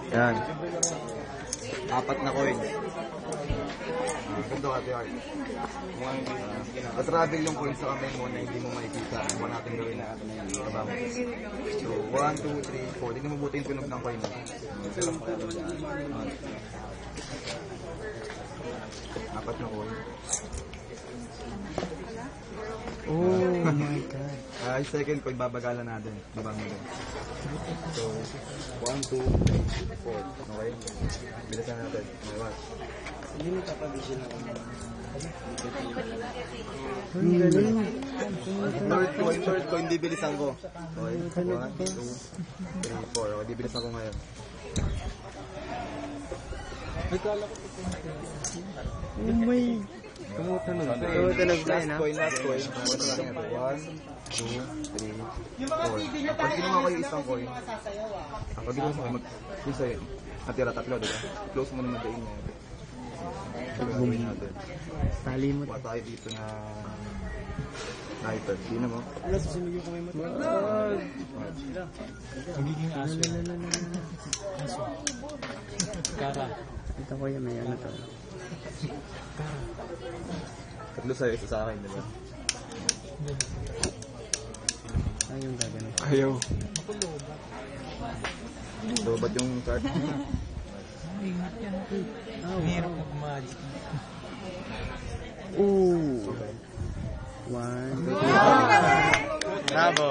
Yan. Apat na coins. Ganito ka, Ate Art. Travel yung coins sa kamay mo na hindi mo makikita. Ano ba natin gawin na atin na yan? So, 1, 2, 3, 4. Tingnan mo buti yung tunog ng coin mo. Apat na coin. Oh my God. Yung second coin, babagalan natin. Babang mo din. So, 1, 2, 3, 4. Okay? Bilisan natin. Okay, watch. Hindi mo kapag-vision ako. Third coin, bibilisan ko. Okay? 1, 2, 3, 4. Okay, bibilisan ko ngayon. Oh my. Tumutunog na yun, ha? Last coin. 1, 2, 3, 4. Pag kinuha ko yung isang coin, pag kinuha ko yung sa'yo, natira tatlo, diba? Close mo naman daing na yun. Gagawin natin. Tali mo. Kuha tayo dito na lighter. Sino mo? Wala, susunog yung kamay mo. Magiging aso. Aso. Kara. Ito ko yung may ano to. Tatlo sa'yo, isa sa akin, diba? Ay, yung gagano. Ayaw. Lobat yung card. Ingat yan. Hirap mag-magic. Ooh. 1, 2, Bravo!